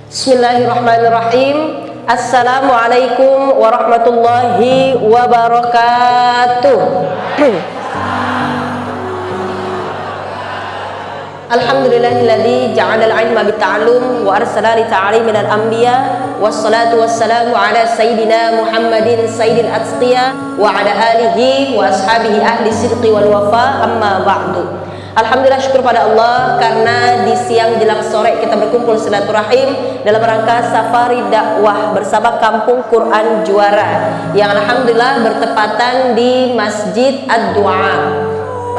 Bismillahirrahmanirrahim. Assalamualaikum warahmatullahi wabarakatuh. Alhamdulillahilladzi ja'ala al-'ilma bit-ta'allum wa arsala li ta'limil anbiya wassalatu wassalamu ala sayyidina Muhammadin sayyidil atqiya wa ala alihi wa ashabihi ahli sidqi wal wafa, amma ba'du. Alhamdulillah, syukur pada Allah karena di siang jelang sore kita berkumpul silaturahim dalam rangka safari dakwah bersama Kampung Quran Juara yang alhamdulillah bertepatan di Masjid Ad-Du'a.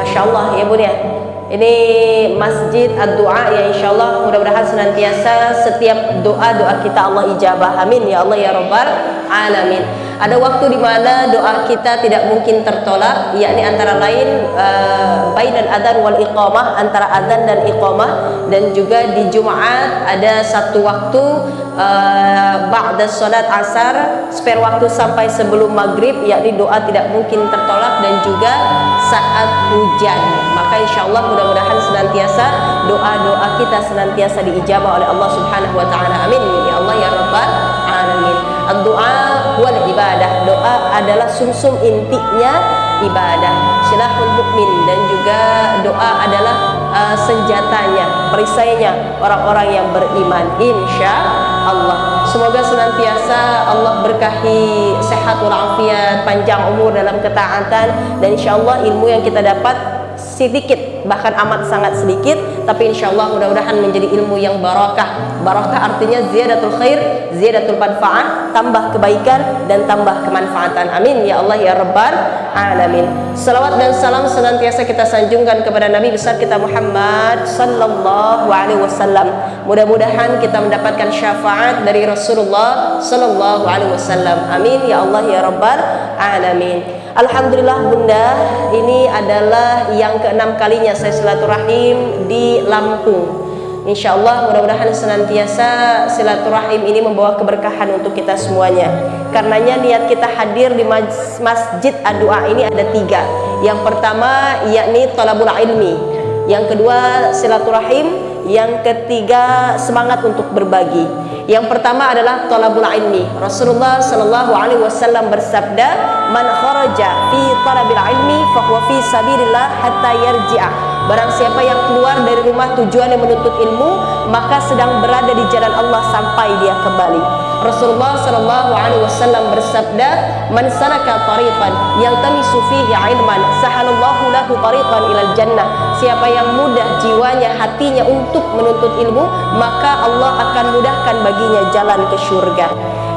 Masya Allah ya bun ya, ini Masjid Ad-Du'a ya, insya Allah mudah-mudahan senantiasa setiap doa-doa kita Allah ijabah, amin ya Allah ya Rabbal Alamin. Ada waktu di mana doa kita tidak mungkin tertolak, yakni antara lain bainal adzan wal iqamah, antara adzan dan iqamah, dan juga di Jumat ada satu waktu ba'da salat asar, spare waktu sampai sebelum maghrib, yakni doa tidak mungkin tertolak, dan juga saat hujan. Maka insya Allah mudah-mudahan senantiasa doa-doa kita senantiasa diijabah oleh Allah Subhanahu wa taala, amin ya Allah ya Rabbal Alamin. Ad-du'a wal ibadah, doa adalah sumsum intinya ibadah, silahul mukmin, dan juga doa adalah senjatanya, perisainya orang-orang yang beriman, insya Allah. Semoga senantiasa Allah berkahi sehat walafiat, panjang umur dalam ketaatan, dan insya Allah ilmu yang kita dapat sedikit, bahkan amat sangat sedikit, tapi insya Allah mudah-mudahan menjadi ilmu yang barakah. Barakah artinya ziyadatul khair, ziyadatul manfaat, tambah kebaikan dan tambah kemanfaatan, amin ya Allah ya Rabbal Alamin. Salawat dan salam senantiasa kita sanjungkan kepada Nabi besar kita Muhammad sallallahu alaihi wasallam. Mudah-mudahan kita mendapatkan syafaat dari Rasulullah sallallahu alaihi wasallam, amin ya Allah ya Rabbal Alamin. Alhamdulillah bunda, ini adalah yang ke-6 kalinya saya silaturahim di Lampung. Insya Allah mudah-mudahan senantiasa silaturahim ini membawa keberkahan untuk kita semuanya. Karenanya niat kita hadir di Masjid Ad-Du'a ini ada 3. Yang pertama yakni thalabul ilmi, yang kedua silaturahim, yang ketiga semangat untuk berbagi. Yang pertama adalah thalabul ilmi. Rasulullah sallallahu alaihi wasallam bersabda, "Man kharaja fi talabil ilmi fa huwa fi sabilillah hatta yarji'a." Barang siapa yang keluar dari rumah tujuannya menuntut ilmu, maka sedang berada di jalan Allah sampai dia kembali. Rasulullah sallallahu alaihi wasallam bersabda, "Man salaka tariqan yaltamisu fihi ilman, sahalallahu lahu tariqan ilal jannah." Siapa yang mudah jiwanya, hatinya untuk menuntut ilmu, maka Allah akan mudahkan baginya jalan ke surga.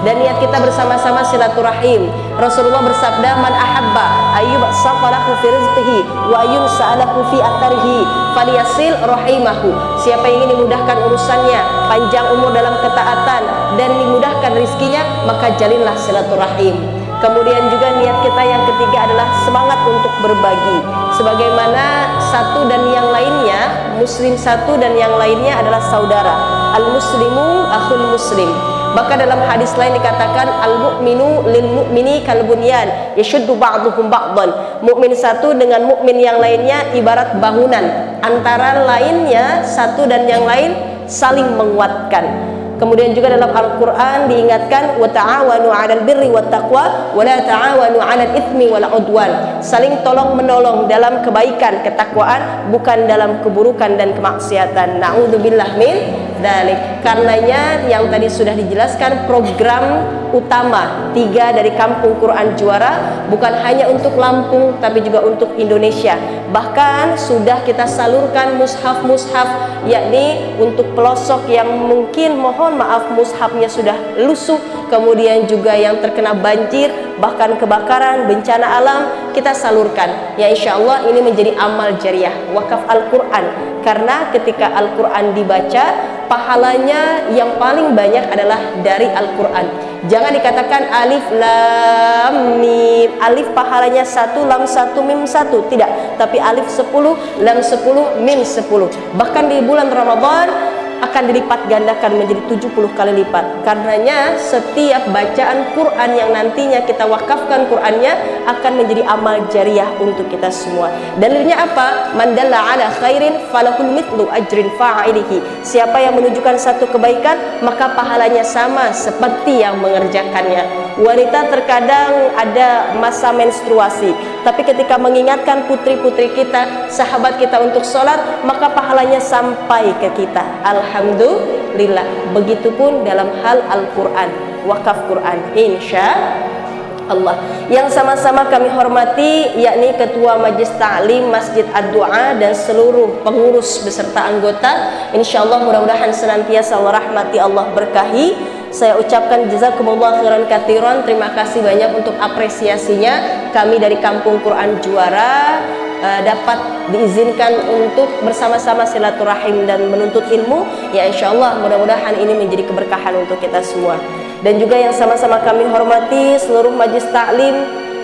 Dan niat kita bersama-sama silaturahim. Rasulullah bersabda, "Man ahabba ayyub safalahu fi rizqihi wa ayyun sa'alahu fi atharihi falyasil rahimahu." Siapa yang ingin dimudahkan urusannya, panjang umur dalam ketaatan, dan dimudahkan rizkinya, maka jalinlah silaturahim. Kemudian juga niat kita yang ketiga adalah semangat untuk berbagi. Sebagaimana satu dan yang lainnya, muslim satu dan yang lainnya adalah saudara. Al-muslimu akhul muslim. Maka dalam hadis lain dikatakan al-mu'minu lil mu'mini kal bunyan yashuddu ba'duhum ba'dhan. Mukmin satu dengan mukmin yang lainnya ibarat bangunan, antara lainnya satu dan yang lain saling menguatkan. Kemudian juga dalam Al-Quran diingatkan, wa ta'awanu 'alal birri wat taqwa wa la ta'awanu 'alal itsmi wal 'udwan. Saling tolong menolong dalam kebaikan, ketakwaan, bukan dalam keburukan dan kemaksiatan. Na'udzubillah min dzalik. Karenanya yang tadi sudah dijelaskan, program utama 3 dari Kampung Quran Juara bukan hanya untuk Lampung tapi juga untuk Indonesia. Bahkan sudah kita salurkan mushaf-mushaf, yakni untuk pelosok yang mungkin mohon maaf mushafnya sudah lusuh, kemudian juga yang terkena banjir, bahkan kebakaran, bencana alam, kita salurkan. Ya insya Allah ini menjadi amal jariah, wakaf Al-Quran. Karena ketika Al-Quran dibaca, pahalanya yang paling banyak adalah dari Al-Quran. Jangan dikatakan alif lam mim, alif pahalanya 1, lam 1, mim 1, tidak. Tapi alif 10, lam 10, mim 10. Bahkan di bulan Ramadan akan dilipat gandakan menjadi 70 kali lipat. Karenanya setiap bacaan Quran yang nantinya kita wakafkan Qurannya akan menjadi amal jariah untuk kita semua. Dalilnya apa? Man dalla ala khairin falahul mithlu ajrin fa'ilihi. Siapa yang menunjukkan satu kebaikan, maka pahalanya sama seperti yang mengerjakannya. Wanita terkadang ada masa menstruasi, tapi ketika mengingatkan putri-putri kita, sahabat kita untuk sholat, maka pahalanya sampai ke kita. Alhamdulillah. Begitupun dalam hal Al-Quran, wakaf Quran, insya Allah. Yang sama-sama kami hormati yakni Ketua Majelis Ta'lim Masjid Ad-Du'a dan seluruh pengurus beserta anggota, insyaallah mudah-mudahan senantiasa Allah rahmati, Allah berkahi. Saya ucapkan jazakumullah khairan katsiran, terima kasih banyak untuk apresiasinya. Kami dari Kampung Quran Juara dapat diizinkan untuk bersama-sama silaturahim dan menuntut ilmu, ya insyaallah mudah-mudahan ini menjadi keberkahan untuk kita semua. Dan juga yang sama-sama kami hormati seluruh majelis taklim,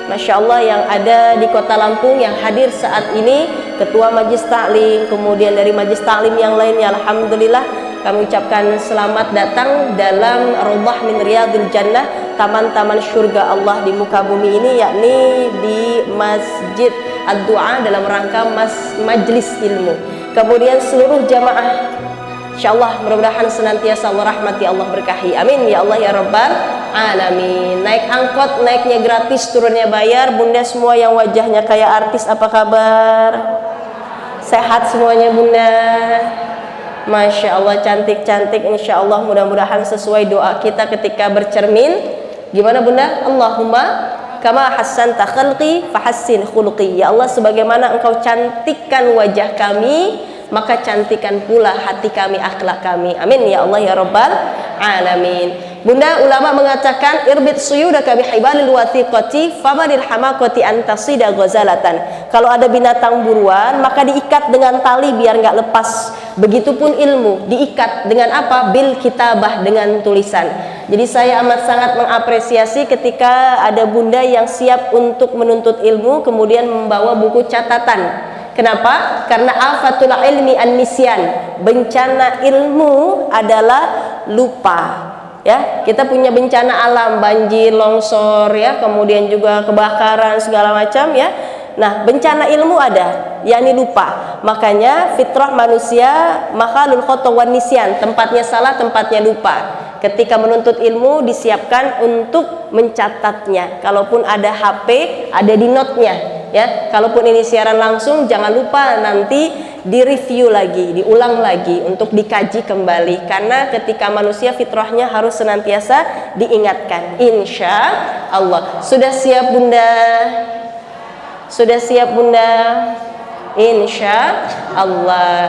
Masya Allah, yang ada di Kota Lampung yang hadir saat ini, Ketua Majelis Taklim, kemudian dari Majelis Taklim yang lainnya, alhamdulillah kami ucapkan selamat datang dalam Raudhah min Riyadil Jannah, taman-taman surga Allah di muka bumi ini, yakni di Masjid Ad-Du'a dalam rangka majelis ilmu. Kemudian seluruh jamaah, insyaallah mudah-mudahan senantiasa Allah rahmati, Allah berkahi. Amin ya Allah ya Rabbal alamin. Naik angkot, naiknya gratis, turunnya bayar. Bunda semua yang wajahnya kayak artis, apa kabar? Sehat semuanya Bunda? Masya Allah, cantik-cantik. Insya Allah mudah-mudahan sesuai doa kita ketika bercermin. Gimana Bunda? Allahumma kama hassanta khalqi fahassin khuluqi. Ya Allah, sebagaimana Engkau cantikkan wajah kami, maka cantikan pula hati kami, akhlak kami. Amin ya Allah ya Rabbal alamin. Bunda, ulama mengatakan irbit suyudaka bihibalil wathiqati famanil hamakati antasida ghazalatan. Kalau ada binatang buruan, maka diikat dengan tali biar nggak lepas. Begitupun ilmu diikat dengan apa? Bil kitabah, dengan tulisan. Jadi saya amat sangat mengapresiasi ketika ada bunda yang siap untuk menuntut ilmu kemudian membawa buku catatan. Kenapa? Karena afatul ilmi an-nisyan. Bencana ilmu adalah lupa. Ya, kita punya bencana alam, banjir, longsor, ya, kemudian juga kebakaran segala macam, ya. Nah, bencana ilmu ada, yakni lupa. Makanya fitrah manusia makhalul khata wan nisyan, tempatnya salah, tempatnya lupa. Ketika menuntut ilmu disiapkan untuk mencatatnya. Kalaupun ada HP, ada di note-nya, ya. Kalaupun ini siaran langsung, jangan lupa nanti direview lagi, diulang lagi untuk dikaji kembali, karena ketika manusia fitrahnya harus senantiasa diingatkan. Insya Allah. Sudah siap Bunda? Sudah siap Bunda? Insya Allah.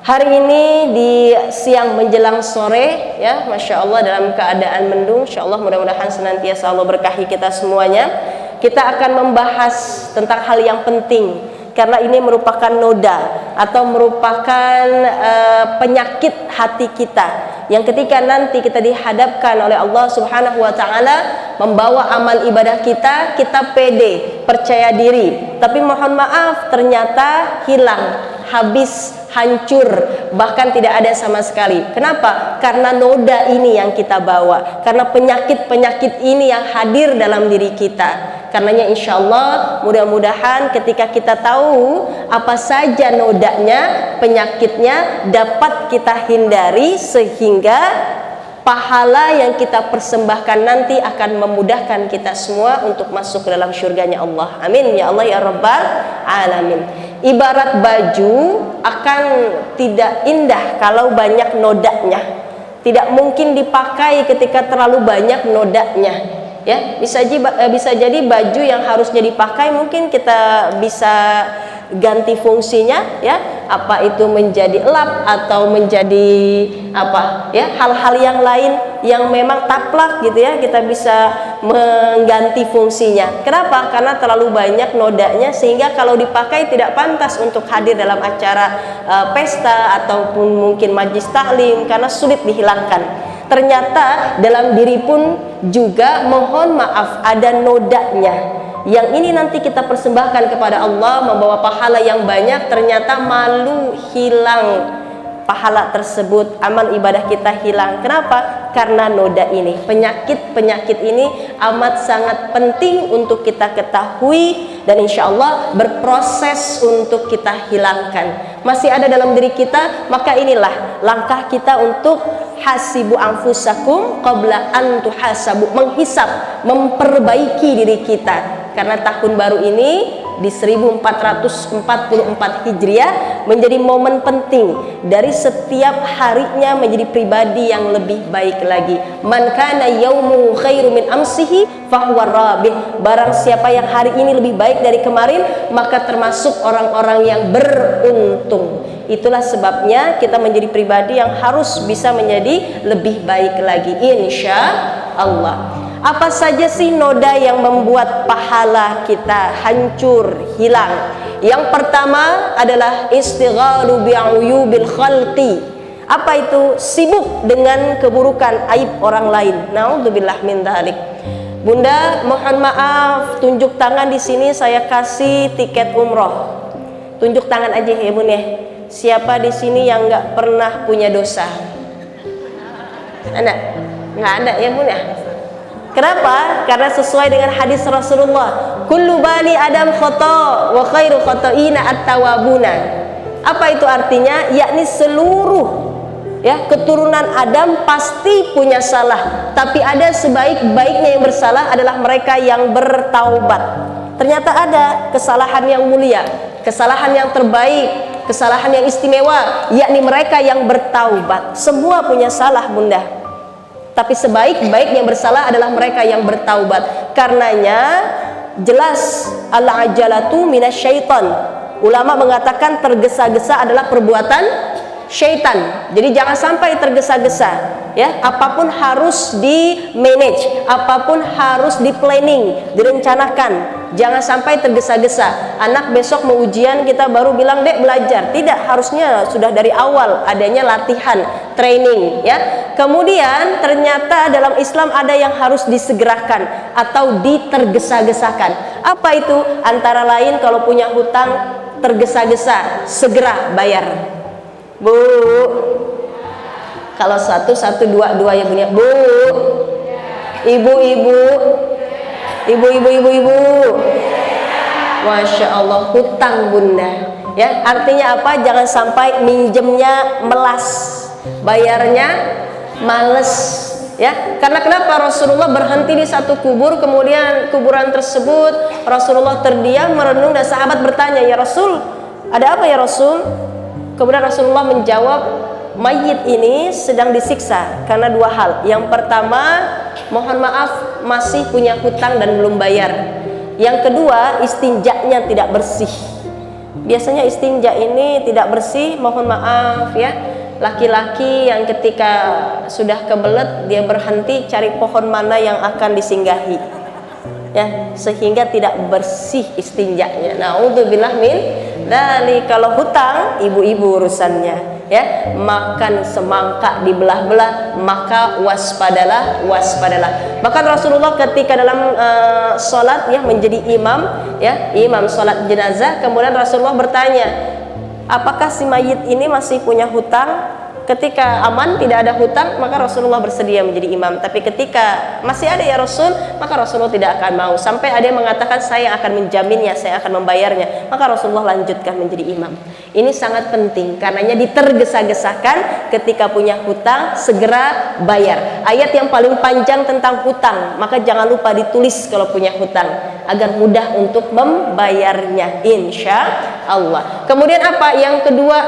Hari ini di siang menjelang sore, ya, Masya Allah, dalam keadaan mendung, Insya Allah mudah-mudahan senantiasa Allah berkahi kita semuanya. Kita akan membahas tentang hal yang penting, karena ini merupakan noda atau merupakan penyakit hati kita, yang ketika nanti kita dihadapkan oleh Allah Subhanahu wa Ta'ala membawa amal ibadah kita, kita pede, percaya diri, tapi mohon maaf ternyata hilang, habis, hancur, bahkan tidak ada sama sekali. Kenapa? Karena noda ini yang kita bawa, karena penyakit-penyakit ini yang hadir dalam diri kita. Karenanya insya Allah mudah-mudahan ketika kita tahu apa saja nodanya, penyakitnya, dapat kita hindari sehingga pahala yang kita persembahkan nanti akan memudahkan kita semua untuk masuk ke dalam surganya Allah. Amin ya Allah ya Rabbal alamin. Ibarat baju akan tidak indah kalau banyak nodanya. Tidak mungkin dipakai ketika terlalu banyak nodanya. Ya, bisa jadi baju yang harusnya dipakai mungkin kita bisa ganti fungsinya, ya, apa itu menjadi lap atau menjadi apa, ya, hal-hal yang lain yang memang taplak gitu, ya, kita bisa mengganti fungsinya. Kenapa? Karena terlalu banyak nodanya sehingga kalau dipakai tidak pantas untuk hadir dalam acara pesta ataupun mungkin majlis taklim karena sulit dihilangkan. Ternyata dalam diri pun juga mohon maaf ada nodanya. Yang ini nanti kita persembahkan kepada Allah membawa pahala yang banyak, ternyata malu hilang. pahala tersebut, amal ibadah kita hilang. Kenapa? Karena noda ini, penyakit ini amat sangat penting untuk kita ketahui dan insya Allah berproses untuk kita hilangkan. Masih ada dalam diri kita, maka inilah langkah kita untuk hasibu anfusakum qabla an tuhasabu, menghisab, memperbaiki diri kita. Karena tahun baru ini di 1444 Hijriah menjadi momen penting dari setiap harinya menjadi pribadi yang lebih baik lagi. Man kana yaumu khairu min amsihi fahuwa rabih. Barang siapa yang hari ini lebih baik dari kemarin, maka termasuk orang-orang yang beruntung. Itulah sebabnya kita menjadi pribadi yang harus bisa menjadi lebih baik lagi, insya Allah. Apa saja sih noda yang membuat pahala kita hancur, hilang? Yang pertama adalah istighalu bi'uyubil khalqi. Apa itu? Sibuk dengan keburukan aib orang lain. Naudzubillah min dzalik. Bunda, mohon maaf, tunjuk tangan di sini saya kasih tiket umroh. Tunjuk tangan aja ya Bun ya. Siapa di sini yang nggak pernah punya dosa? Ada? Nggak ada ya Bun ya? Kenapa? Karena sesuai dengan hadis Rasulullah, kullu bani Adam khata wa khairu khata'ina at-tawabuna. Apa itu artinya? Yakni seluruh keturunan Adam pasti punya salah, tapi ada sebaik-baiknya yang bersalah adalah mereka yang bertaubat. Ternyata ada kesalahan yang mulia, kesalahan yang terbaik, kesalahan yang istimewa, yakni mereka yang bertaubat. Semua punya salah Bunda, tapi sebaik-baik yang bersalah adalah mereka yang bertaubat. Karenanya jelas al-ajalatu minasyaitan. Ulama mengatakan tergesa-gesa adalah perbuatan syaitan. Jadi jangan sampai tergesa-gesa ya. Apapun harus di manage, apapun harus di planning, direncanakan. Jangan sampai tergesa-gesa. Anak besok mau ujian kita baru bilang dek belajar. Tidak, harusnya sudah dari awal adanya latihan, training ya. Kemudian ternyata dalam Islam ada yang harus disegerakan atau ditergesa-gesakan. Apa itu? Antara lain kalau punya hutang tergesa-gesa, segera bayar. Bu, kalau satu dua ya punya Bu, ibu, Masya Allah, hutang Bunda ya. Artinya apa? Jangan sampai minjemnya melas, bayarnya males ya. Karena kenapa? Rasulullah berhenti di satu kubur, kemudian kuburan tersebut Rasulullah terdiam merenung dan sahabat bertanya, ya Rasul, ada apa ya Rasul? Kemudian Rasulullah menjawab, mayit ini sedang disiksa karena dua hal. Yang pertama, mohon maaf masih punya hutang dan belum bayar. Yang kedua, istinjanya tidak bersih. Biasanya istinja ini tidak bersih, mohon maaf ya. Laki-laki yang ketika sudah kebelet dia berhenti cari pohon mana yang akan disinggahi ya, sehingga tidak bersih istinjanya. Naudzubillah min dzalik. Kalau hutang, ibu-ibu urusannya ya. Makan semangka dibelah-belah, maka waspadalah. Bahkan Rasulullah ketika dalam sholat ya, menjadi imam ya, imam sholat jenazah, kemudian Rasulullah bertanya, apakah si mayit ini masih punya hutang? Ketika aman, tidak ada hutang, maka Rasulullah bersedia menjadi imam. Tapi ketika masih ada ya Rasul, maka Rasulullah tidak akan mau. Sampai ada yang mengatakan, saya akan menjaminnya, saya akan membayarnya. Maka Rasulullah lanjutkan menjadi imam. Ini sangat penting, karenanya ditergesa-gesakan ketika punya hutang, segera bayar. Ayat yang paling panjang tentang hutang, maka jangan lupa ditulis kalau punya hutang, agar mudah untuk membayarnya, insya Allah. Kemudian apa? Yang kedua,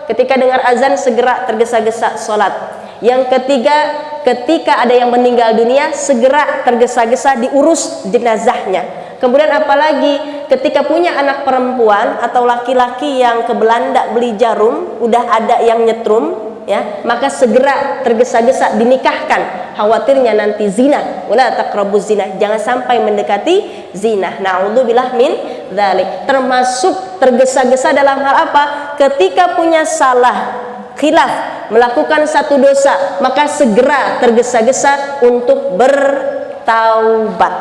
ketika dengar azan segera tergesa-gesa sholat. Yang ketiga, ketika ada yang meninggal dunia segera tergesa-gesa diurus jenazahnya. Kemudian apalagi ketika punya anak perempuan atau laki-laki yang ke Belanda beli jarum, udah ada yang nyetrum ya, maka segera tergesa-gesa dinikahkan. Khawatirnya nanti zina, wala taqrabuz zina, jangan sampai mendekati zina. Naudzubillah min dzalik. Termasuk tergesa-gesa dalam hal apa? Ketika punya salah, khilaf, melakukan satu dosa, maka segera tergesa-gesa untuk bertaubat,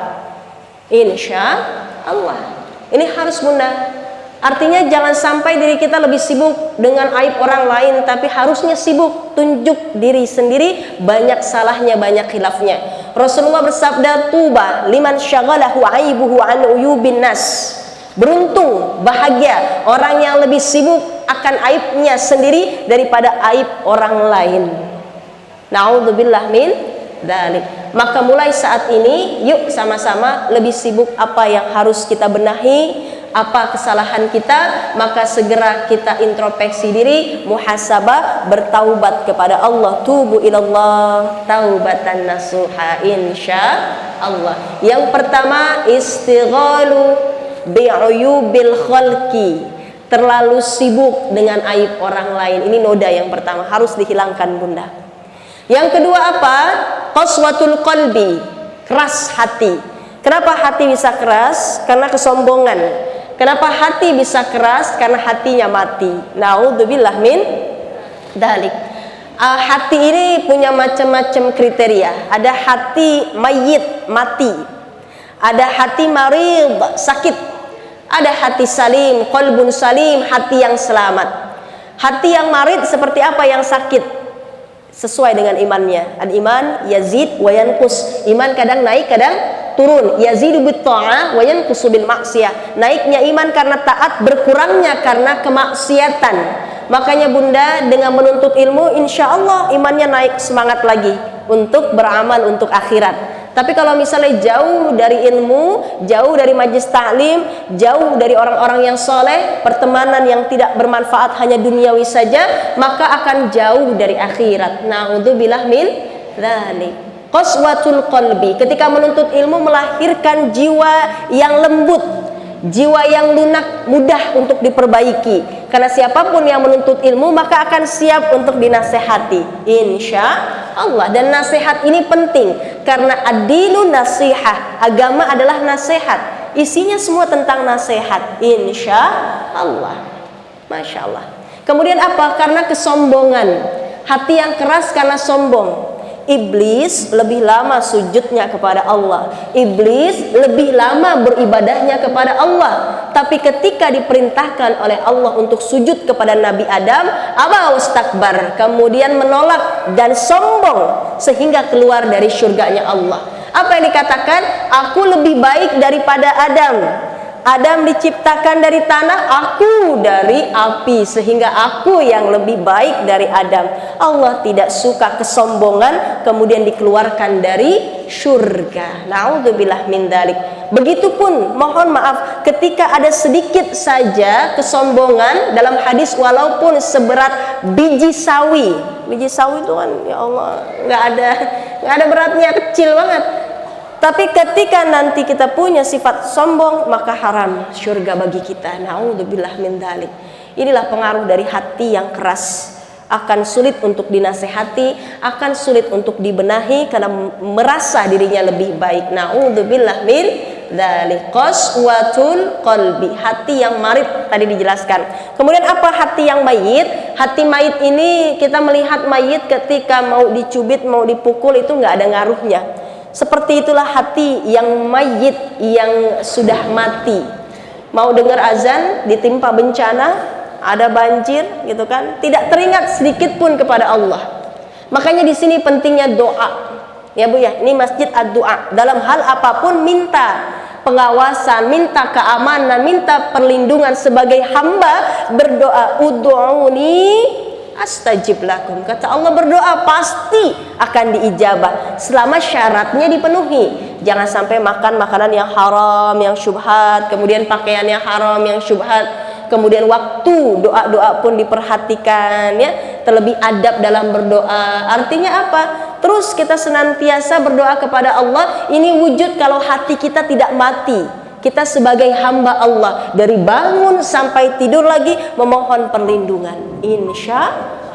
insya Allah. Ini harus Bunda Artinya jangan sampai diri kita lebih sibuk dengan aib orang lain, tapi harusnya sibuk tunjuk diri sendiri, banyak salahnya, banyak khilafnya. Rasulullah bersabda, tuba liman syaghalahu aibuhu an uyubin nas. Beruntung, bahagia orang yang lebih sibuk akan aibnya sendiri daripada aib orang lain. Na'udzubillah min dzalik. Maka mulai saat ini yuk sama-sama lebih sibuk apa yang harus kita benahi, apa kesalahan kita, maka segera kita introspeksi diri, muhasabah, bertaubat kepada Allah. Tubu ilallah taubatan nasuha insyaallah. Yang pertama, istighalu bi'uyubil khalqi, terlalu sibuk dengan aib orang lain. Ini noda yang pertama, harus dihilangkan bunda. Yang kedua apa? Qaswatul qalbi, keras hati. Kenapa hati bisa keras? Karena kesombongan. Kenapa hati bisa keras? Karena hatinya mati. Naudzubillah min dzalik. Hati ini punya macam-macam kriteria. Ada hati mayit, mati. Ada hati marid, sakit. Ada hati salim, qalbun salim, hati yang selamat. Hati yang marid seperti apa? Yang sakit, sesuai dengan imannya. Al-iman yazid wa yanqus. Iman kadang naik, kadang turun. Yazidu bit ta'ah wa yanqusu bil maksiyah. Naiknya iman karena taat, berkurangnya karena kemaksiatan. Makanya bunda dengan menuntut ilmu, insya Allah imannya naik, semangat lagi untuk beramal untuk akhirat. Tapi kalau misalnya jauh dari ilmu, jauh dari majlis ta'lim, jauh dari orang-orang yang soleh, pertemanan yang tidak bermanfaat hanya duniawi saja, maka akan jauh dari akhirat. Na'udzubillah min dzalik. Qaswatul qalbi, ketika menuntut ilmu melahirkan jiwa yang lembut, jiwa yang lunak, mudah untuk diperbaiki. Karena siapapun yang menuntut ilmu maka akan siap untuk dinasehati, insya Allah. Dan nasihat ini penting karena ad-dinu nasihah, agama adalah nasihat, isinya semua tentang nasihat, insya Allah. Masya Allah. Kemudian apa? Karena kesombongan, hati yang keras karena sombong. Iblis lebih lama sujudnya kepada Allah, iblis lebih lama beribadahnya kepada Allah. Tapi ketika diperintahkan oleh Allah untuk sujud kepada Nabi Adam, aba wastakbar, kemudian menolak dan sombong sehingga keluar dari surganya Allah. Apa yang dikatakan? Aku lebih baik daripada Adam. Adam diciptakan dari tanah, aku dari api, sehingga aku yang lebih baik dari Adam. Allah tidak suka kesombongan kemudian dikeluarkan dari surga. Na'udzubillah min dzalik. Begitupun mohon maaf ketika ada sedikit saja kesombongan dalam hadis, walaupun seberat biji sawi. Biji sawi itu kan ya Allah nggak ada beratnya, kecil banget. Tapi ketika nanti kita punya sifat sombong, maka haram surga bagi kita. Na'udzubillah min dzalik. Inilah pengaruh dari hati yang keras. Akan sulit untuk dinasehati, akan sulit untuk dibenahi karena merasa dirinya lebih baik. Na'udzubillah min dzalik. Qaswatul qalbi, hati yang marid tadi dijelaskan. Kemudian apa hati yang mayit? Hati mayit ini kita melihat mayit ketika mau dicubit, mau dipukul itu nggak ada ngaruhnya. Seperti itulah hati yang mayit, yang sudah mati. Mau dengar azan, ditimpa bencana, ada banjir, gitu kan? Tidak teringat sedikit pun kepada Allah. Makanya di sini pentingnya doa. Ya Bu ya, ini masjid ad-doa. Dalam hal apapun minta pengawasan, minta keamanan, minta perlindungan sebagai hamba, berdoa, ud'uni astajib lakum. Kata Allah, berdoa pasti akan diijabah selama syaratnya dipenuhi. Jangan sampai makan makanan yang haram, yang syubhat, kemudian pakaian yang haram, yang syubhat, kemudian waktu doa-doa pun diperhatikan ya, terlebih adab dalam berdoa. Artinya apa? Terus kita senantiasa berdoa kepada Allah. Ini wujud kalau hati kita tidak mati. Kita sebagai hamba Allah dari bangun sampai tidur lagi memohon perlindungan. Insya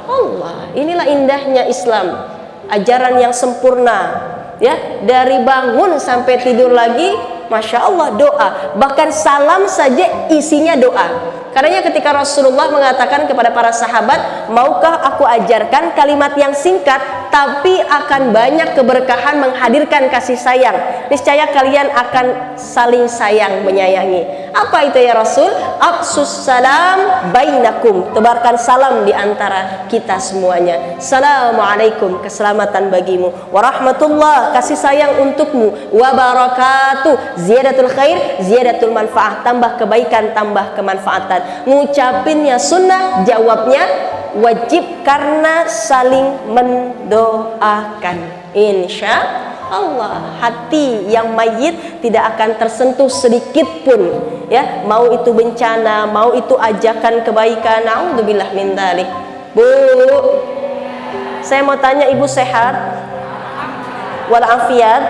Allah. Inilah indahnya Islam, ajaran yang sempurna. Ya, dari bangun sampai tidur lagi, masya Allah doa. Bahkan salam saja isinya doa. Karenanya ketika Rasulullah mengatakan kepada para sahabat, maukah aku ajarkan kalimat yang singkat tapi akan banyak keberkahan, menghadirkan kasih sayang. Niscaya kalian akan saling sayang menyayangi. Apa itu ya Rasul? Afsus salam bainakum, tebarkan salam di antara kita semuanya. Assalamualaikum, keselamatan bagimu. Warahmatullah, kasih sayang untukmu. Wabarakatuh, ziyadatul khair, ziyadatul manfaat, tambah kebaikan, tambah kemanfaatan. Ngucapinnya sunnah, jawabnya wajib karena saling mendoakan. Insya Allah, hati yang mayit tidak akan tersentuh sedikit pun, ya, mau itu bencana, mau itu ajakan kebaikan. Naudzubillah min dzalik. Bu, saya mau tanya, ibu sehat walafiat?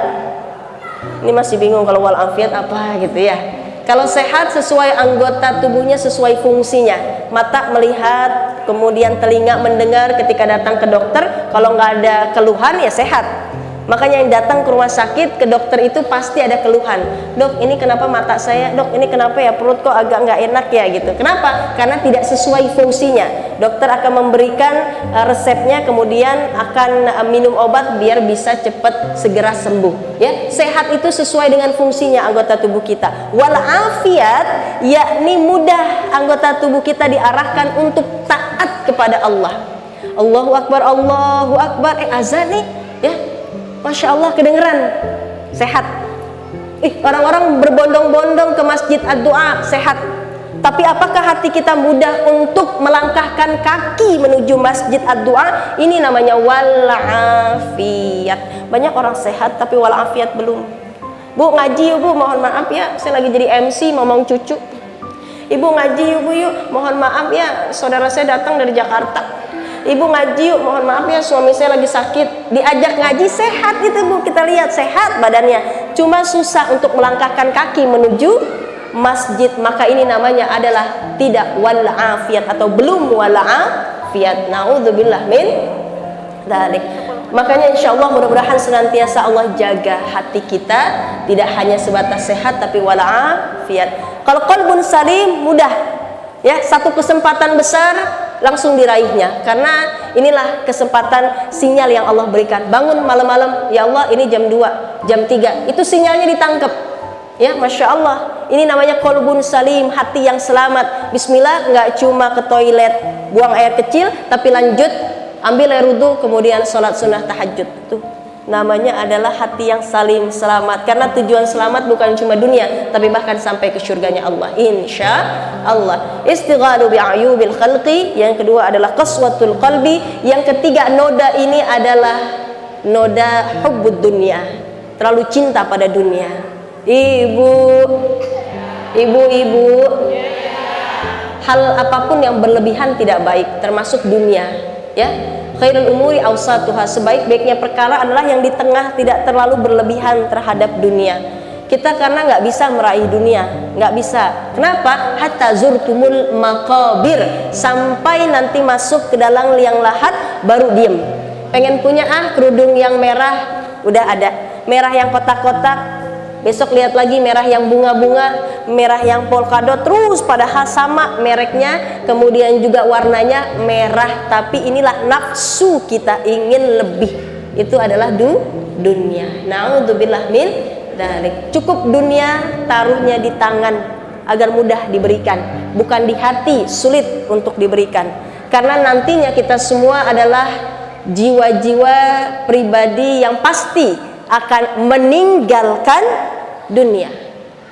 Ini masih bingung kalau walafiat apa gitu ya. Kalau sehat sesuai anggota tubuhnya, sesuai fungsinya. Mata melihat, kemudian telinga mendengar ketika datang ke dokter. Kalau nggak ada keluhan ya sehat. Makanya yang datang ke rumah sakit, ke dokter itu pasti ada keluhan. Dok, ini kenapa mata saya? Dok, ini kenapa ya perut kok agak nggak enak ya gitu. Kenapa? Karena tidak sesuai fungsinya. Dokter akan memberikan resepnya, kemudian akan minum obat biar bisa cepat segera sembuh. Ya, sehat itu sesuai dengan fungsinya anggota tubuh kita. Walafiat, yakni mudah anggota tubuh kita diarahkan untuk taat kepada Allah. Allahu Akbar, Allahu Akbar. Azan nih, ya. Masya Allah, kedengeran, sehat. Orang-orang berbondong-bondong ke masjid ad-du'a, sehat. Tapi apakah hati kita mudah untuk melangkahkan kaki menuju masjid ad-du'a? Ini namanya walafiat. Banyak orang sehat tapi walafiat belum. Bu, ngaji yuk bu, mohon maaf ya, saya lagi jadi MC ngomong cucu. Ibu ngaji yuk bu yuk, mohon maaf ya, saudara saya datang dari Jakarta. Ibu ngaji yuk, mohon maaf ya, suami saya lagi sakit. Diajak ngaji, sehat itu bu, kita lihat sehat badannya. Cuma susah untuk melangkahkan kaki menuju masjid. Maka ini namanya adalah tidak walafiat atau belum walafiat. Naudzubillah min dzalik. Makanya insya Allah mudah-mudahan senantiasa Allah jaga hati kita, tidak hanya sebatas sehat tapi walafiat. Kalau qalbun salim mudah, ya, satu kesempatan besar langsung diraihnya, karena inilah kesempatan sinyal yang Allah berikan. Bangun malam-malam, ya Allah ini jam 2, jam 3, itu sinyalnya ditangkap, ya, Masya Allah. Ini namanya qalbun salim, hati yang selamat. Bismillah, nggak cuma ke toilet buang air kecil, tapi lanjut ambil air wudhu, kemudian sholat sunnah tahajud. Tuh namanya adalah hati yang salim, selamat. Karena tujuan selamat bukan cuma dunia, tapi bahkan sampai ke surganya Allah, insya Allah. Istighalu bi'ayubil khalqi. Yang kedua adalah qaswatul qalbi. Yang ketiga, noda ini adalah noda hubbud dunia, terlalu cinta pada dunia. Ibu-ibu, hal apapun yang berlebihan tidak baik, termasuk dunia, ya. Khairul umuri awsatuha, sebaik-baiknya perkara adalah yang di tengah, tidak terlalu berlebihan terhadap dunia. Kita karena nggak bisa meraih dunia, nggak bisa. Kenapa? Hatta zurtumul maqabir, sampai nanti masuk ke dalam liang lahat baru diem. Pengen punya kerudung yang merah, udah ada. Merah yang kotak-kotak, besok lihat lagi merah yang bunga-bunga, merah yang polkadot, terus padahal sama mereknya, kemudian juga warnanya merah, tapi inilah nafsu kita ingin lebih. Itu adalah dunia. Naudzubillah min dzalik. Cukup dunia, taruhnya di tangan agar mudah diberikan, bukan di hati, sulit untuk diberikan. Karena nantinya kita semua adalah jiwa-jiwa pribadi yang pasti akan meninggalkan dunia.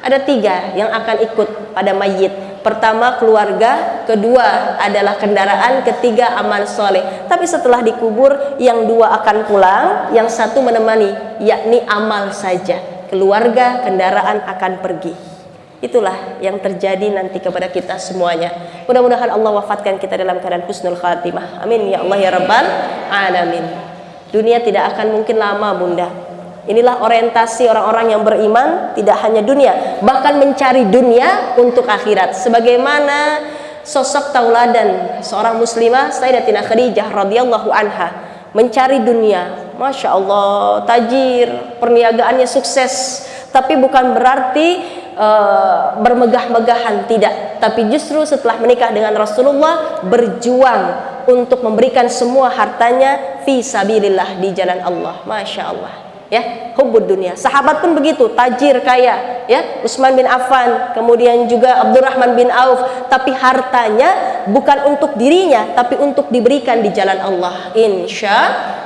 Ada 3 yang akan ikut pada mayit. Pertama keluarga, kedua adalah kendaraan, ketiga amal soleh. Tapi setelah dikubur, yang 2 akan pulang, yang 1 menemani, yakni amal saja. Keluarga, kendaraan akan pergi. Itulah yang terjadi nanti kepada kita semuanya. Mudah-mudahan Allah wafatkan kita dalam keadaan husnul khatimah. Amin ya Allah ya Rabbal alamin. Dunia tidak akan mungkin lama, Bunda. Inilah orientasi orang-orang yang beriman, tidak hanya dunia, bahkan mencari dunia untuk akhirat. Sebagaimana sosok tauladan seorang muslimah Sayyidatina Khadijah radhiyallahu anha, mencari dunia, Masya Allah, tajir, perniagaannya sukses, tapi bukan berarti bermegah-megahan, tidak. Tapi justru setelah menikah dengan Rasulullah, berjuang untuk memberikan semua hartanya fi sabilillah, di jalan Allah. Masya Allah. ya, hubbud dunia. Sahabat pun begitu, tajir, kaya, ya, Utsman bin Affan, kemudian juga Abdurrahman bin Auf, tapi hartanya bukan untuk dirinya, tapi untuk diberikan di jalan Allah. Insya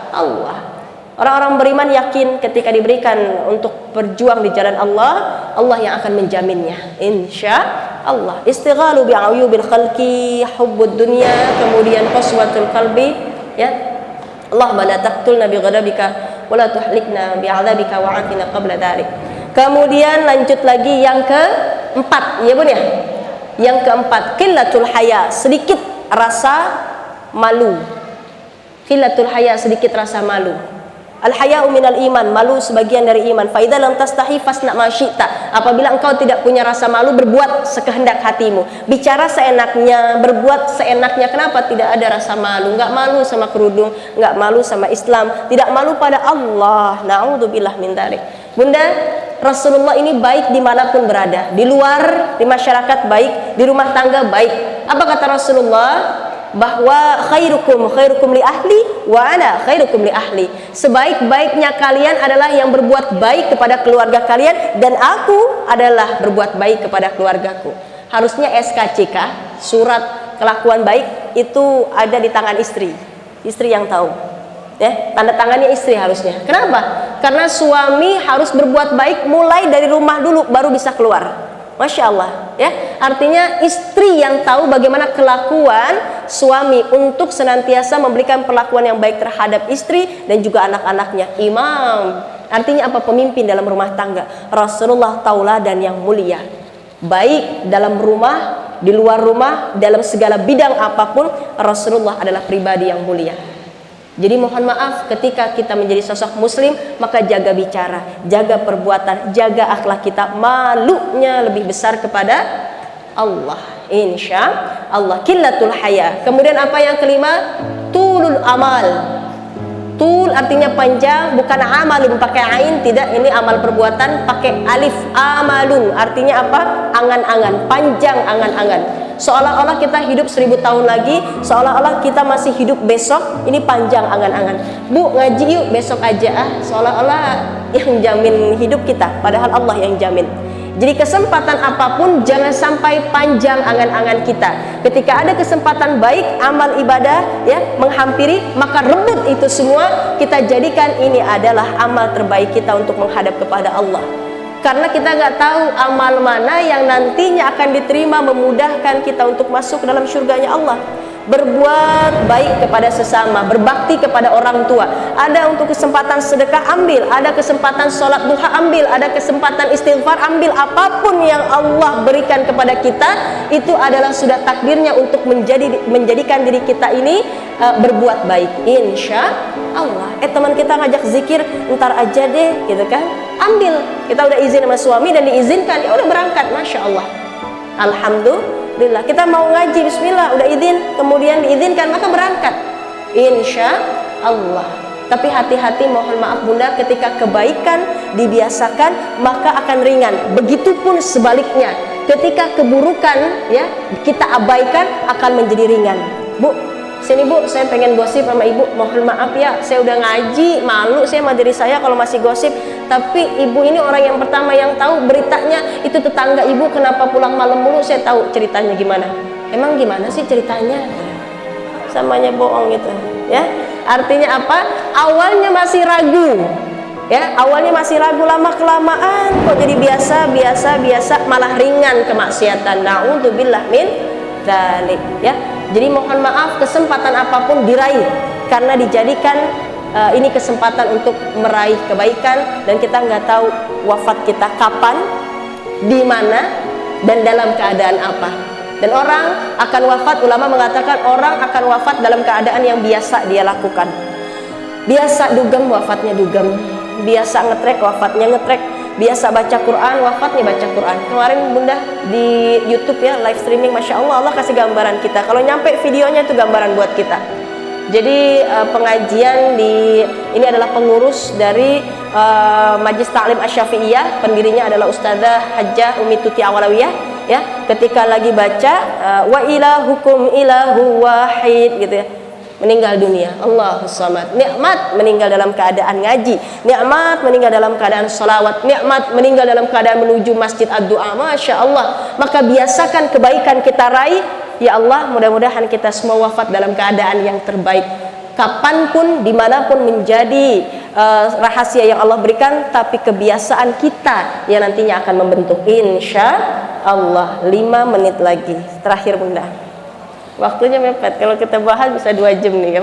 Allah. Orang-orang beriman yakin ketika diberikan untuk berjuang di jalan Allah, Allah yang akan menjaminnya. Insya Allah. Istighalu bi'ayubil khalqi, hubbud dunya, kemudian qaswatul qalbi, ya. Allahumma la taqtulna bi ghadabika wa la tuhlikna bi 'adzabika wa 'afina qabla dzalik. Kemudian lanjut lagi yang keempat, ya Bun ya. Yang keempat, qillatul haya, sedikit rasa malu. Qillatul haya, sedikit rasa malu. Al-haya'u minal iman, malu sebagian dari iman. Fa idza lam tastahi fasna ma syi'ta. Apabila engkau tidak punya rasa malu, berbuat sekehendak hatimu. Bicara seenaknya, berbuat seenaknya. Kenapa tidak ada rasa malu? Enggak malu sama kerudung, enggak malu sama Islam, tidak malu pada Allah. Na'udzubillah min dzalik. Bunda, Rasulullah ini baik dimanapun berada. Di luar, di masyarakat baik, di rumah tangga baik. Apa kata Rasulullah? Bahwa khairukum li ahli wa ana khairukum li ahli. Sebaik-baiknya kalian adalah yang berbuat baik kepada keluarga kalian, dan aku adalah berbuat baik kepada keluargaku. Harusnya SKCK, surat kelakuan baik, itu ada di tangan istri. Istri yang tahu. Ya, tanda tangannya istri harusnya. Kenapa? Karena suami harus berbuat baik mulai dari rumah dulu, baru bisa keluar. Masya Allah, ya. Artinya istri yang tahu bagaimana kelakuan suami untuk senantiasa memberikan perlakuan yang baik terhadap istri dan juga anak-anaknya. Imam, artinya apa? Pemimpin dalam rumah tangga. Rasulullah tauladan yang mulia, baik dalam rumah, di luar rumah, dalam segala bidang apapun, Rasulullah adalah pribadi yang mulia. Jadi mohon maaf ketika kita menjadi sosok muslim, maka jaga bicara, jaga perbuatan, jaga akhlak kita, malunya lebih besar kepada Allah. Insya Allah. Qillatul haya. Kemudian apa yang kelima? Tulul amal. Tul artinya panjang, bukan amalun pakai ain, tidak, ini amal perbuatan pakai alif. Amalun artinya apa? Angan-angan, panjang angan-angan. Seolah-olah kita hidup 1000 tahun lagi, seolah-olah kita masih hidup besok. Ini panjang angan-angan. Bu, ngaji yuk besok aja ah. Seolah-olah yang jamin hidup kita, padahal Allah yang jamin. Jadi kesempatan apapun jangan sampai panjang angan-angan kita. Ketika ada kesempatan baik, amal ibadah ya menghampiri, maka rebut itu semua, kita jadikan ini adalah amal terbaik kita untuk menghadap kepada Allah. Karena kita nggak tahu amal mana yang nantinya akan diterima, memudahkan kita untuk masuk ke dalam surganya Allah. Berbuat baik kepada sesama, berbakti kepada orang tua. Ada untuk kesempatan sedekah, ambil. Ada kesempatan sholat duha, ambil. Ada kesempatan istighfar, ambil. Apapun yang Allah berikan kepada kita, itu adalah sudah takdirnya untuk menjadikan diri kita ini berbuat baik. Insya Allah. Teman kita ngajak zikir, ntar aja deh, gitu kan? Ambil. Kita udah izin sama suami dan diizinkan, ya udah berangkat. Masya Allah. Alhamdulillah. Kita mau ngaji, bismillah, udah izin, kemudian diizinkan, maka berangkat. Insya Allah. Tapi hati-hati, mohon maaf Bunda, ketika kebaikan dibiasakan, maka akan ringan. Begitupun sebaliknya, ketika keburukan ya kita abaikan, akan menjadi ringan. Bu, sini Bu, saya pengen gosip sama Ibu. Mohon maaf ya, saya udah ngaji, malu saya sama diri saya kalau masih gosip. Tapi Ibu ini orang yang pertama yang tahu beritanya. Itu tetangga Ibu kenapa pulang malam mulu, saya tahu ceritanya gimana. Emang gimana sih ceritanya? Samanya bohong gitu ya. Artinya apa? Awalnya masih ragu ya, awalnya masih ragu, lama kelamaan kok jadi biasa, malah ringan kemaksiatan. Na'udzubillah min dzalik ya. Jadi mohon maaf, kesempatan apapun diraih karena dijadikan ini kesempatan untuk meraih kebaikan, dan kita nggak tahu wafat kita kapan, di mana, dan dalam keadaan apa. Dan orang akan wafat, ulama mengatakan orang akan wafat dalam keadaan yang biasa dia lakukan. Biasa dugem, wafatnya dugem. Biasa ngetrek, wafatnya ngetrek. Biasa baca Quran, wafatnya baca Quran. Kemarin Bunda di YouTube ya, live streaming, Masya Allah, Allah kasih gambaran kita. Kalau nyampe videonya itu gambaran buat kita. Jadi pengajian ini adalah pengurus dari Majlis Ta'lim Asy-Syafi'iyah, pendirinya adalah Ustazah Hajjah Umi Tuti Awalawiyah ya. Ketika lagi baca wa ilahukum ilahu wahid gitu ya. meninggal dunia. Allahus samad. Nikmat meninggal dalam keadaan ngaji, nikmat meninggal dalam keadaan sholawat, nikmat meninggal dalam keadaan menuju masjid ad-du'a. Masya Allah. Maka biasakan kebaikan kita raih. Ya Allah, mudah-mudahan kita semua wafat dalam keadaan yang terbaik. Kapanpun, dimanapun menjadi rahasia yang Allah berikan, tapi kebiasaan kita yang nantinya akan membentuk. Insya Allah. 5 menit lagi terakhir Bunda, waktunya mepet. Kalau kita bahas bisa 2 jam nih,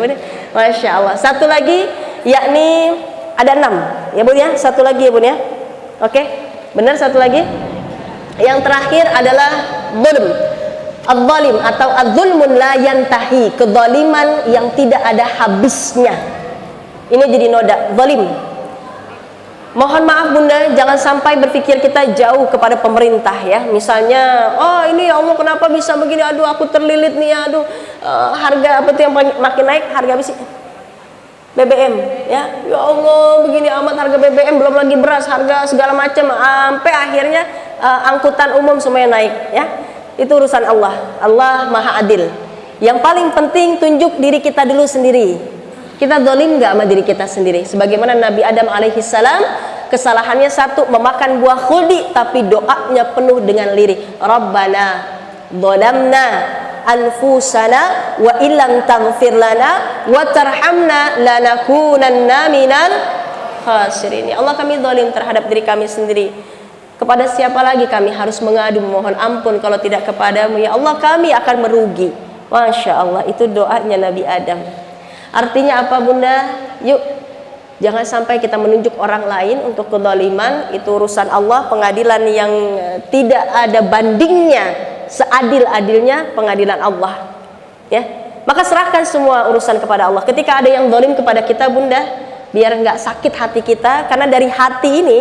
Masya Allah. Satu lagi, yakni ada 6 ya Bun ya, satu lagi ya Bun ya. Oke, benar, satu lagi. Yang terakhir adalah zulm. Al-zalim atau az-zulmun la yantahi, kezaliman yang tidak ada habisnya. Ini jadi noda, zalim. Mohon maaf Bunda, jangan sampai berpikir kita jauh kepada pemerintah ya. Misalnya, oh ini ya Allah kenapa bisa begini, aduh aku terlilit nih, aduh harga apa tuh yang makin naik, harga besi BBM ya. Ya Allah begini amat harga BBM, belum lagi beras, harga segala macam, sampai akhirnya angkutan umum semuanya naik ya. Itu urusan Allah. Allah Maha Adil. Yang paling penting tunjuk diri kita dulu sendiri. Kita zalim nggak sama diri kita sendiri? Sebagaimana Nabi Adam alaihissalam, kesalahannya satu, memakan buah khuldi, tapi doanya penuh dengan lirih. Rabbana zalamna anfusana wa illam taghfir lana wa tarhamna lanakunanna minal khasirin. Ya Allah, kami zalim terhadap diri kami sendiri. Kepada siapa lagi kami harus mengadu mohon ampun kalau tidak kepadamu ya Allah, kami akan merugi. Masya Allah, itu doanya Nabi Adam. Artinya apa Bunda? Yuk, jangan sampai kita menunjuk orang lain untuk kezaliman. Itu urusan Allah, pengadilan yang tidak ada bandingnya, seadil-adilnya pengadilan Allah ya. Maka serahkan semua urusan kepada Allah. Ketika ada yang zalim kepada kita Bunda, biar nggak sakit hati kita, karena dari hati ini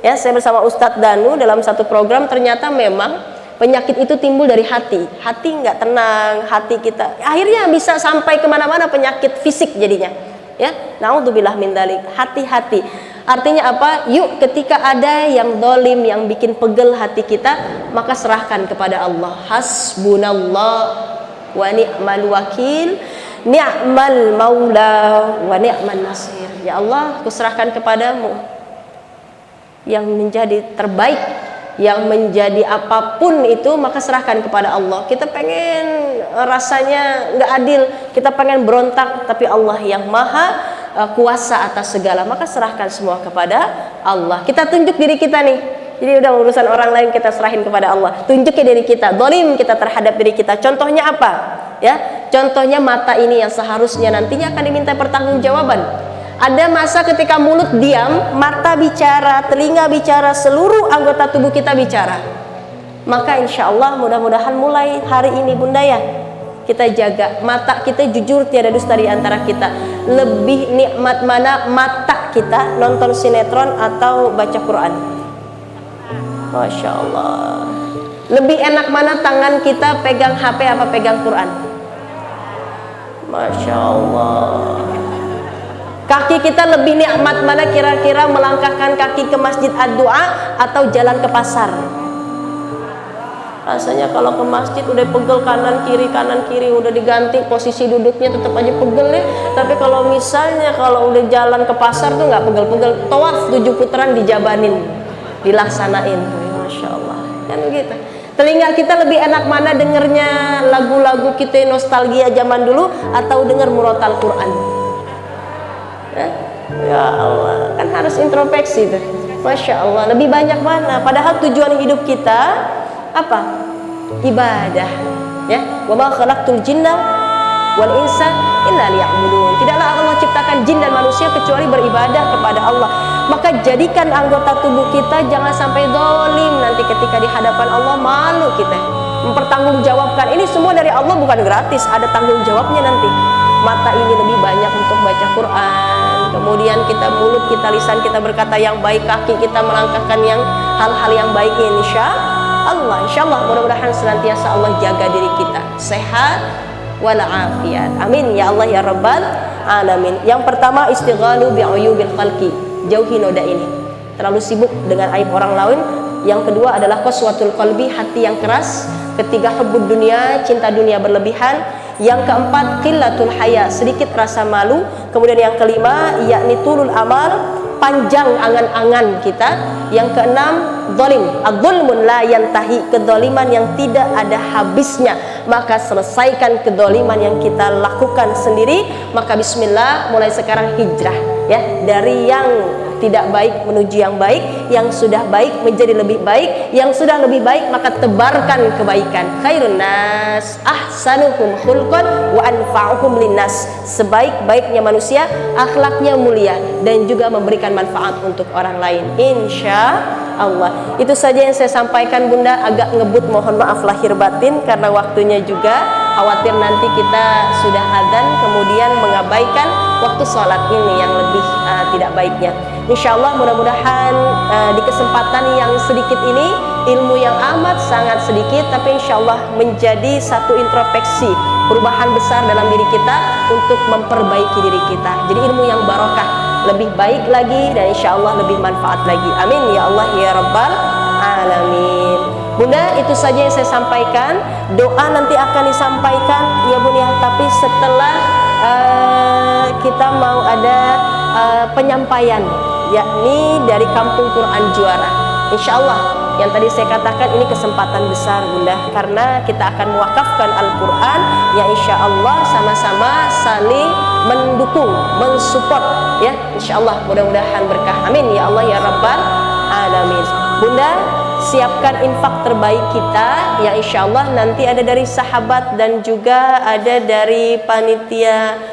ya, saya bersama Ustadz Danu dalam satu program, ternyata memang penyakit itu timbul dari hati. Hati nggak tenang, hati kita akhirnya bisa sampai kemana-mana, penyakit fisik jadinya ya. Naudzubillah min dzalik. Hati-hati. Artinya apa? Yuk, ketika ada yang zalim yang bikin pegel hati kita, maka serahkan kepada Allah. Hasbunallah wa ni'mal wakil, ni'mal maula wa ni'man nasir. Ya Allah, kuserahkan kepadamu yang menjadi terbaik, yang menjadi apapun itu, maka serahkan kepada Allah. Kita pengen rasanya nggak adil, kita pengen berontak, tapi Allah yang maha kuasa atas segala, maka serahkan semua kepada Allah. Kita tunjuk diri kita nih, jadi udah urusan orang lain kita serahin kepada Allah. Tunjukin diri kita, zalim kita terhadap diri kita. Contohnya apa ya? Contohnya mata ini yang seharusnya nantinya akan diminta pertanggungjawaban. Ada masa ketika mulut diam, mata bicara, telinga bicara, seluruh anggota tubuh kita bicara. Maka insya Allah mudah-mudahan mulai hari ini Bunda ya, kita jaga mata kita, jujur tiada dusta di antara kita. Lebih nikmat mana mata kita nonton sinetron atau baca Quran? Masya Allah. Lebih enak mana tangan kita pegang HP apa pegang Quran? Masya Allah. Kaki kita lebih nikmat mana kira-kira melangkahkan kaki ke masjid ad-du'a atau jalan ke pasar? Rasanya kalau ke masjid udah pegel kanan kiri udah diganti posisi duduknya, tetap aja pegel ya. Tapi kalau misalnya kalau udah jalan ke pasar tuh nggak pegel-pegel. Tawaf 7 putaran dijabanin, dilaksanain. Masya Allah, kan begitu. Telinga kita lebih enak mana dengernya lagu-lagu kita nostalgia zaman dulu atau denger murotal Quran? Ya Allah, kan harus introspeksi tuh. Masya Allah, lebih banyak mana? Padahal tujuan hidup kita apa? Ibadah ya. Wa ma khalaqtul jinna wal insa illa liya'budun. Tidaklah Allah ciptakan jin dan manusia kecuali beribadah kepada Allah. Maka jadikan anggota tubuh kita jangan sampai zalim, nanti ketika di hadapan Allah malu kita mempertanggungjawabkan. Ini semua dari Allah, bukan gratis, ada tanggung jawabnya nanti. Mata ini lebih banyak untuk baca Quran, kemudian kita mulut kita, lisan kita berkata yang baik, kaki kita melangkahkan yang hal-hal yang baik. Insya Allah mudah-mudahan senantiasa Allah jaga diri kita sehat walafiat. Amin ya Allah ya Rabbal alamin. Yang pertama, istighalu bi'uyubil khalqi, jauhi noda ini, terlalu sibuk dengan aib orang lain. Yang kedua adalah qaswatul qalbi, hati yang keras. Ketiga, hubbud dunia, cinta dunia berlebihan. Yang keempat, qillatul haya, sedikit rasa malu. Kemudian yang kelima, yakni tulul amal, panjang angan-angan kita. Yang keenam, zalim, adzulmun la yantahi, kedzaliman yang tidak ada habisnya. Maka selesaikan kedzaliman yang kita lakukan sendiri. Maka bismillah, mulai sekarang hijrah ya, dari yang tidak baik menuju yang baik, yang sudah baik menjadi lebih baik, yang sudah lebih baik maka tebarkan kebaikan. Khairun nas ahsanuhum khulqan wa anfa'uhum linnas, sebaik-baiknya manusia akhlaknya mulia dan juga memberikan manfaat untuk orang lain, insya Allah. Itu saja yang saya sampaikan Bunda, agak ngebut, mohon maaf lahir batin karena waktunya juga khawatir nanti kita sudah adzan kemudian mengabaikan waktu sholat ini yang lebih tidak baiknya. Insya Allah mudah-mudahan di kesempatan yang sedikit ini, ilmu yang amat sangat sedikit tapi insya Allah menjadi satu introspeksi perubahan besar dalam diri kita untuk memperbaiki diri kita. Jadi ilmu yang barokah, lebih baik lagi dan insya Allah lebih manfaat lagi. Amin ya Allah ya Rabbal Alamin. Bunda, itu saja yang saya sampaikan. Doa nanti akan disampaikan ya Bun ya, tapi setelah kita mau ada penyampaian, yakni dari Kampung Quran Juara. Insya Allah yang tadi saya katakan ini kesempatan besar Bunda, karena kita akan mewakafkan Al-Quran ya, insya Allah sama-sama saling mendukung, mensupport ya, insya Allah mudah-mudahan berkah. Amin ya Allah ya Rabbal Alamin. Bunda, siapkan infak terbaik kita ya, insya Allah nanti ada dari sahabat dan juga ada dari panitia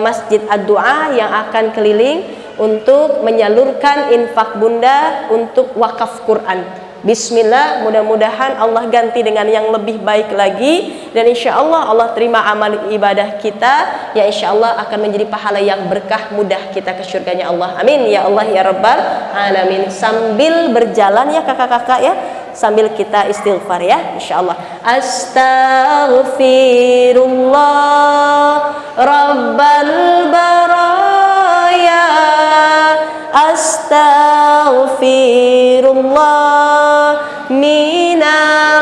Masjid Ad-Du'a yang akan keliling untuk menyalurkan infak Bunda untuk wakaf Quran. Bismillah, mudah-mudahan Allah ganti dengan yang lebih baik lagi dan insya Allah Allah terima amal ibadah kita ya, insya Allah akan menjadi pahala yang berkah, mudah kita ke surganya Allah. Amin ya Allah ya Rabbal Alamin. Sambil berjalan ya kakak-kakak ya, sambil kita istighfar ya, insyaallah. Astaghfirullah Rabbal baraya, astaghfirullah minal